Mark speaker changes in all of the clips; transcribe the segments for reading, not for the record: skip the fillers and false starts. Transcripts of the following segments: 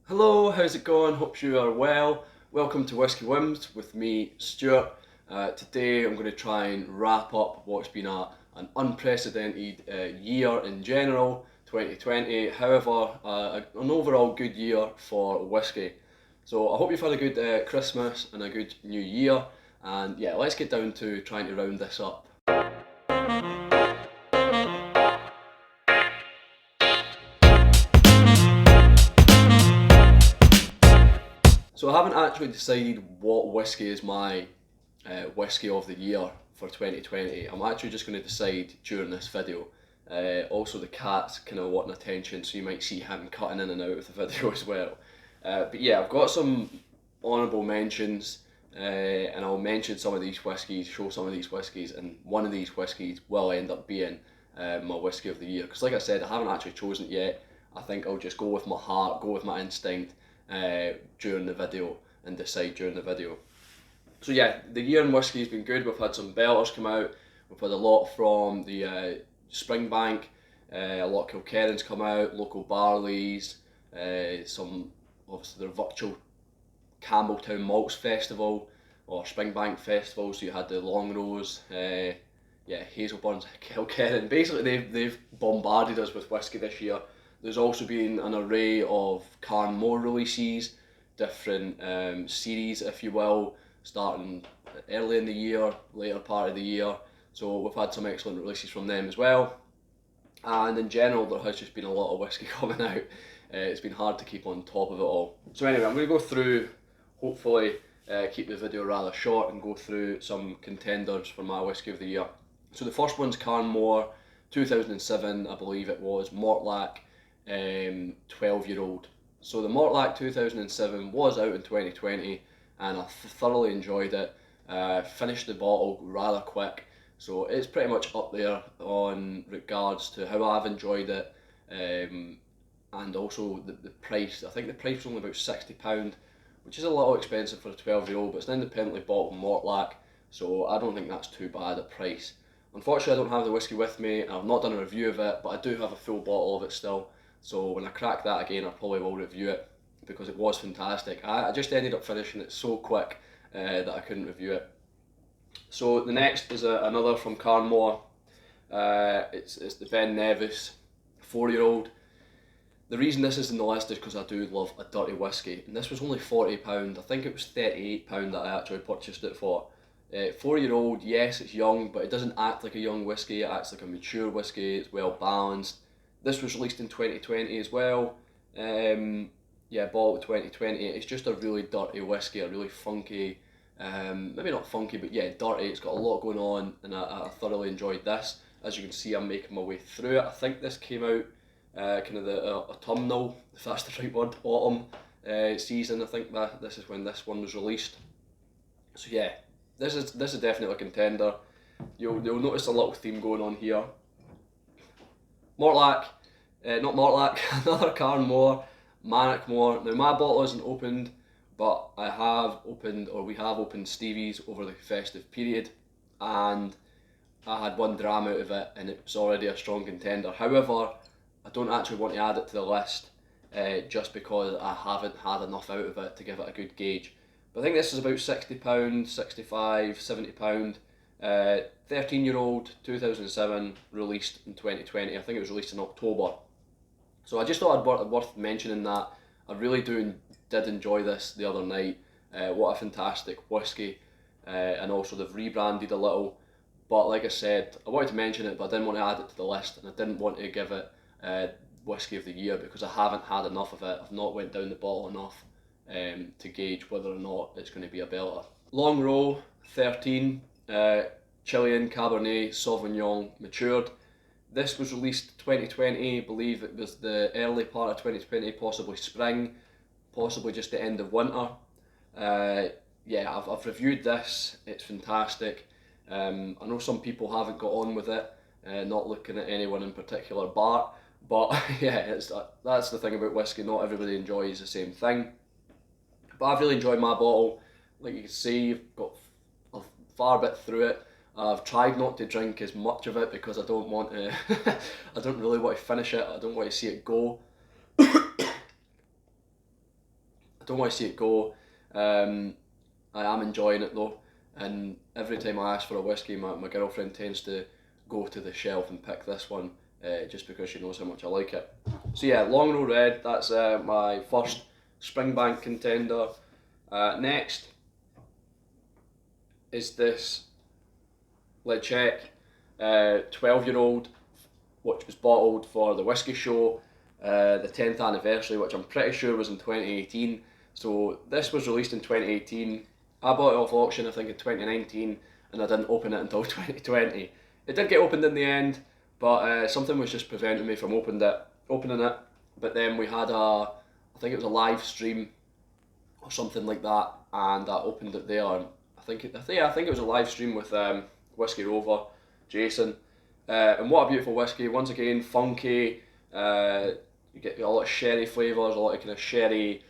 Speaker 1: Hello, how's it going? Hope you are well. Welcome to Whisky Whims with me, Stuart. Today I'm going to try and wrap up what's been an unprecedented year in general, 2020. However, an overall good year for whisky. So I hope you've had a good Christmas and a good New Year. And yeah, let's get down to trying to round this up. So I haven't actually decided what whisky is my whisky of the year for 2020. I'm actually just going to decide during this video. Also, the cat's kind of wanting attention, so you might see him cutting in and out of the video as well. But yeah, I've got some honourable mentions, and I'll mention some of these whiskies, show some of these whiskies, and one of these whiskies will end up being my whisky of the year. Because, like I said, I haven't actually chosen it yet. I think I'll just go with my heart, go with my instinct during the video and decide during the video. So yeah, the year in whisky has been good. We've had some belters come out. We've had a lot from the Springbank, a lot of Kilkerrans come out, local barleys, some obviously the virtual Campbelltown Malts Festival or Springbank Festival. So you had the Longrose, Hazelburns, Kilkerran. Basically, they've bombarded us with whisky this year. There's also been an array of Carnmore releases, different series, if you will, starting early in the year, later part of the year. So we've had some excellent releases from them as well. And in general, there has just been a lot of whisky coming out. It's been hard to keep on top of it all. So anyway, I'm going to go through, hopefully keep the video rather short and go through some contenders for my whisky of the year. So the first one's Carnmore, 2007, I believe it was, Mortlach, 12-year-old. So the Mortlach 2007 was out in 2020 and I thoroughly enjoyed it. Finished the bottle rather quick, so it's pretty much up there on regards to how I've enjoyed it, and also the price. I think the price was only about £60, which is a little expensive for a 12-year-old, but it's an independently bottled Mortlach, so I don't think that's too bad a price. Unfortunately, I don't have the whisky with me, and I've not done a review of it, but I do have a full bottle of it still. So when I crack that again, I probably will review it because it was fantastic. I just ended up finishing it so quick that I couldn't review it. So the next is another from Carnmore. It's the Ben Nevis 4-year-old. The reason this is in the list is because I do love a dirty whisky, and this was only £40. I think it was £38 that I actually purchased it for. 4-year-old, yes, it's young, but it doesn't act like a young whisky. It acts like a mature whisky. It's well balanced. This was released in 2020 as well. Bottled 2020. It's just a really dirty whisky, a really funky, maybe not funky, but yeah, dirty. It's got a lot going on, and I thoroughly enjoyed this. As you can see, I'm making my way through it. I think this came out kind of the autumnal, if that's the right word, autumn season. I think that this is when this one was released. So yeah, this is definitely a contender. You'll notice a little theme going on here. Mortlach, not Mortlach, another Carnmore, Manickmore. Now my bottle isn't opened, but we have opened Stevie's over the festive period, and I had one dram out of it, and it was already a strong contender. However, I don't actually want to add it to the list, just because I haven't had enough out of it to give it a good gauge. But I think this is about £60, £65, £70. 13-year-old, 2007, released in 2020. I think it was released in October. So I just thought it'd worth mentioning that. I really did enjoy this the other night. What a fantastic whisky. And also they've rebranded a little. But like I said, I wanted to mention it, but I didn't want to add it to the list, and I didn't want to give it whisky of the year because I haven't had enough of it. I've not went down the bottle enough to gauge whether or not it's going to be a belter. Long Row, 13. Chilean Cabernet Sauvignon matured. This was released 2020, I believe it was the early part of 2020, possibly spring, possibly just the end of winter. I've reviewed this, it's fantastic. I know some people haven't got on with it, not looking at anyone in particular, but yeah, that's the thing about whisky, not everybody enjoys the same thing. But I've really enjoyed my bottle. Like you can see, I've got a far bit through it. I've tried not to drink as much of it because I don't want to, I don't really want to finish it, I don't want to see it go. don't want to see it go. I am enjoying it though, and every time I ask for a whiskey, my girlfriend tends to go to the shelf and pick this one, just because she knows how much I like it. So yeah, Long Row Red, that's my first Springbank contender. Next is this Lechek 12-year-old, which was bottled for the Whisky Show, the 10th anniversary, which I'm pretty sure was in 2018. So this was released in 2018. I bought it off auction, I think, in 2019, and I didn't open it until 2020. It did get opened in the end, but something was just preventing me from opening it. But then we had I think it was a live stream or something like that, and I opened it there. And I think it was a live stream with Whisky Rover, Jason, and what a beautiful whiskey. Once again, funky. You get a lot of sherry flavours, a lot of kind of sherry,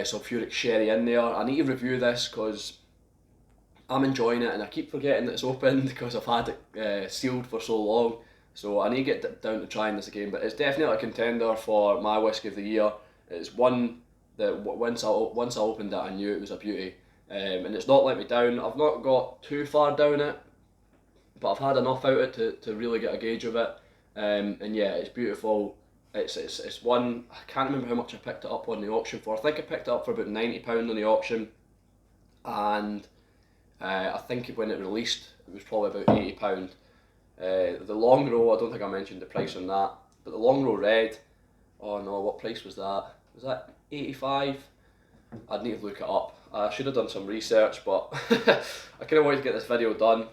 Speaker 1: sulphuric sherry in there. I need to review this because I'm enjoying it, and I keep forgetting that it's opened because I've had it sealed for so long. So I need to get down to trying this again. But it's definitely a contender for my whiskey of the year. It's one that once I opened it, I knew it was a beauty, and it's not let me down. I've not got too far down it, but I've had enough out of it to really get a gauge of it. And yeah, it's beautiful. It's one, I can't remember how much I picked it up on the auction for. I think I picked it up for about £90 on the auction, and I think when it released it was probably about £80. The Long Row, I don't think I mentioned the price on that, but the Long Row Red, oh no, what price was that? Was that 85? I'd need to look it up. I should have done some research, but I kind of wanted to get this video done.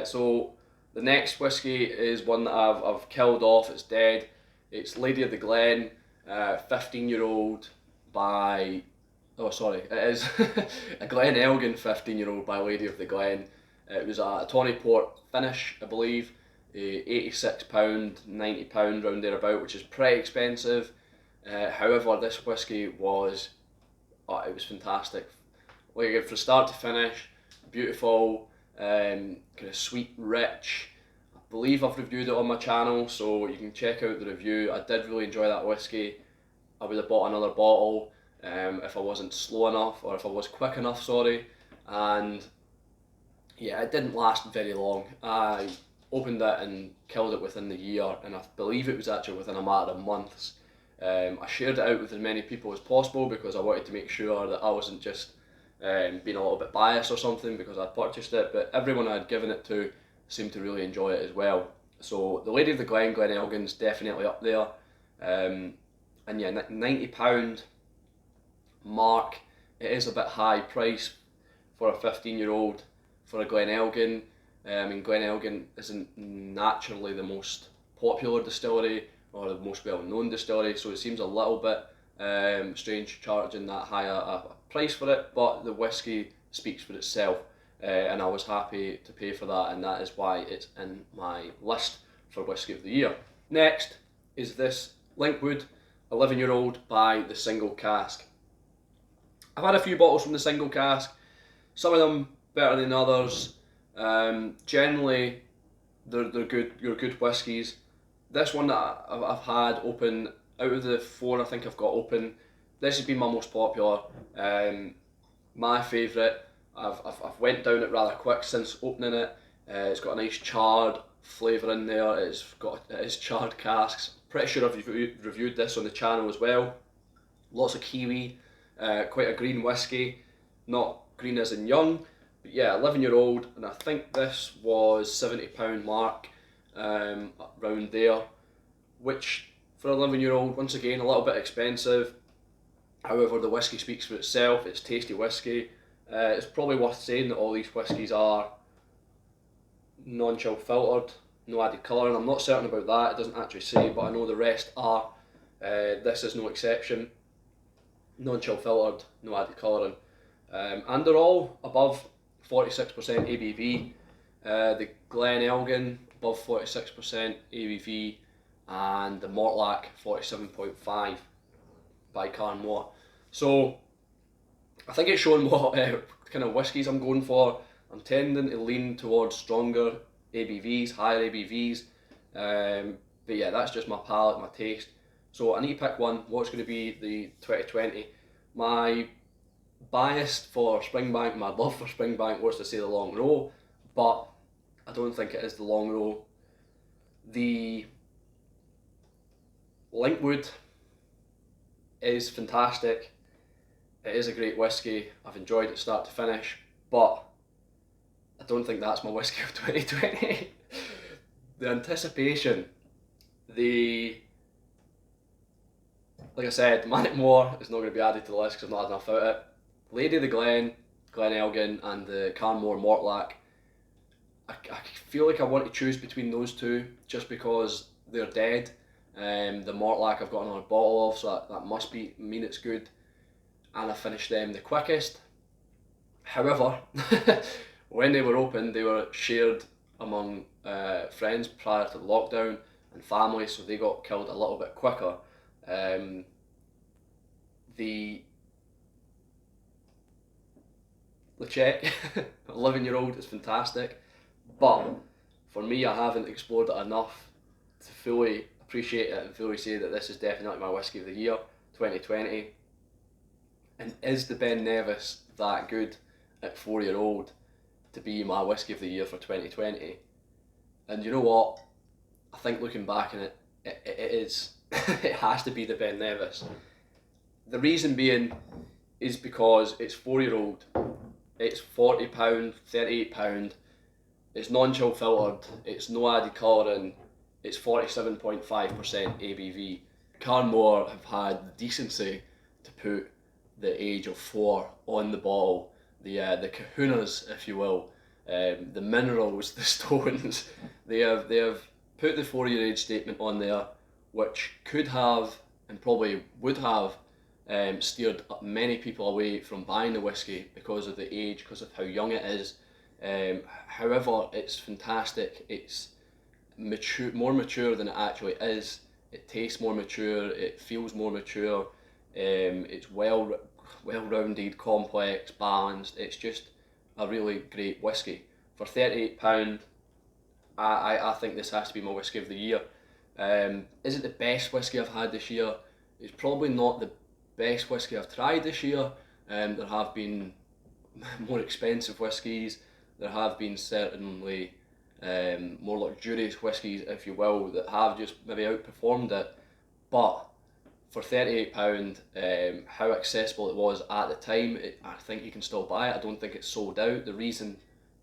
Speaker 1: So the next whiskey is one that I've killed off, it's dead. It's Lady of the Glen, 15-year-old by, oh sorry, it is a Glen Elgin 15-year-old by Lady of the Glen. It was a tawny port finish, I believe, £86, £90 round there about, which is pretty expensive. However, this whiskey was, it was fantastic. Like from start to finish, beautiful, kind of sweet, rich. I believe I've reviewed it on my channel, so you can check out the review. I did really enjoy that whiskey. I would have bought another bottle if I wasn't slow enough, or if I was quick enough, sorry. And yeah, it didn't last very long. I opened it and killed it within the year, and I believe it was actually within a matter of months. I shared it out with as many people as possible because I wanted to make sure that I wasn't just being a little bit biased or something because I'd purchased it, but everyone I'd given it to seemed to really enjoy it as well. So the Lady of the Glen, Glen Elgin's definitely up there. And yeah, £90 mark, it is a bit high price for a 15-year-old for a Glen Elgin. I mean, Glen Elgin isn't naturally the most popular distillery or the most well-known distillery, so it seems a little bit strange charging that high a price for it, but the whiskey speaks for itself, and I was happy to pay for that, and that is why it's in my list for Whiskey of the Year. Next is this Linkwood 11-year-old by the Single Cask. I've had a few bottles from the Single Cask, some of them better than others. Generally they're good whiskies. This one that I've had open, out of the 4 I think I've got open, this has been my most popular. My favourite. I've went down it rather quick since opening it. It's got a nice charred flavour in there. It is charred casks. Pretty sure I've reviewed this on the channel as well. Lots of kiwi, quite a green whiskey, not green as in young, but yeah, 11-year-old, and I think this was £70 mark, around there, which for an 11-year-old, once again, a little bit expensive. However, the whiskey speaks for itself. It's tasty whiskey. It's probably worth saying that all these whiskies are non-chill filtered, no added colouring. I'm not certain about that, it doesn't actually say, but I know the rest are. This is no exception. Non-chill filtered, no added colouring. And they're all above 46% ABV. The Glen Elgin above 46% ABV, and the Mortlach 47.5 by Carnmore. So I think it's showing what kind of whiskies I'm going for. I'm tending to lean towards stronger ABVs, higher ABVs. But yeah, that's just my palate, my taste. So I need to pick one. What's going to be the 2020? My bias for Springbank, my love for Springbank was to say the long row, but I don't think it is the long row. The Linkwood is fantastic. It is a great whiskey. I've enjoyed it start to finish, but I don't think that's my whiskey of 2020. The anticipation, like I said, Manic Moor is not going to be added to the list because I've not had enough out of it. Lady of the Glen, Glen Elgin, and the Carnmore Mortlach. I feel like I want to choose between those two just because they're dead. The Mortlach I've got another bottle of, so that must mean it's good. And I finished them the quickest. However, when they were open, they were shared among friends prior to the lockdown and family, so they got killed a little bit quicker. The Lechek, 11-year-old, is fantastic, but for me, I haven't explored it enough to fully appreciate it and fully say that this is definitely my whiskey of the year, 2020. And is the Ben Nevis that good at 4-year-old to be my whiskey of the year for 2020? And you know what? I think looking back on it, it is. It has to be the Ben Nevis. The reason being is because it's 4-year-old, it's £40, £38, it's non-chill filtered, it's no added colouring, it's 47.5% ABV. Carnmore have had the decency to put the age of 4 on the bottle, the kahunas, if you will, the minerals, the stones. They have put the 4-year age statement on there, which could have and probably would have steered many people away from buying the whiskey because of the age, because of how young it is. However, it's fantastic. It's mature, more mature than it actually is. It tastes more mature. It feels more mature. It's well-rounded, complex, balanced. It's just a really great whiskey. For £38, I think this has to be my whiskey of the year. Is it the best whiskey I've had this year? It's probably not the best whiskey I've tried this year. There have been more expensive whiskies. There have been certainly more luxurious whiskies, if you will, that have just maybe outperformed it. But for £38, how accessible it was at the time, I think you can still buy it. I don't think it's sold out. The reason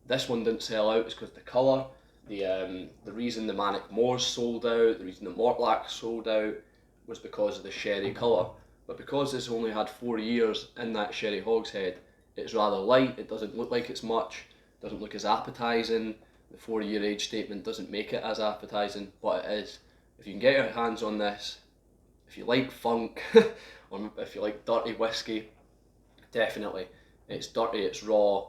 Speaker 1: this one didn't sell out is because the colour. The reason the Manic Moors sold out, the reason the Mortlach sold out was because of the sherry colour. But because it's only had 4 years in that sherry hogshead, it's rather light. It doesn't look like it's much, doesn't look as appetising. The 4-year age statement doesn't make it as appetising, but it is. If you can get your hands on this, if you like funk, or if you like dirty whiskey, definitely. It's dirty, it's raw.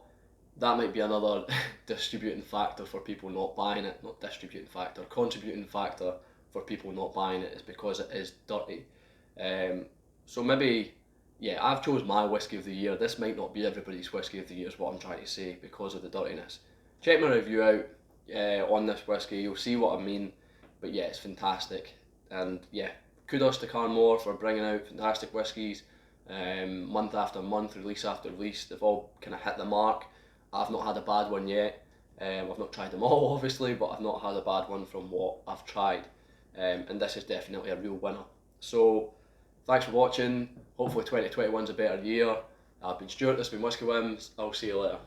Speaker 1: That might be another distributing factor for people not buying it. Not distributing factor, contributing factor for people not buying it is because it is dirty. So maybe, yeah, I've chose my whiskey of the year. This might not be everybody's whiskey of the year is what I'm trying to say because of the dirtiness. Check my review out on this whiskey, you'll see what I mean. But yeah, it's fantastic. And yeah, kudos to Carnmore for bringing out fantastic whiskies month after month, release after release. They've all kind of hit the mark. I've not had a bad one yet. I've not tried them all obviously, but I've not had a bad one from what I've tried. And this is definitely a real winner. So thanks for watching. Hopefully 2021's a better year. I've been Stuart, this has been Whisky Whims. I'll see you later.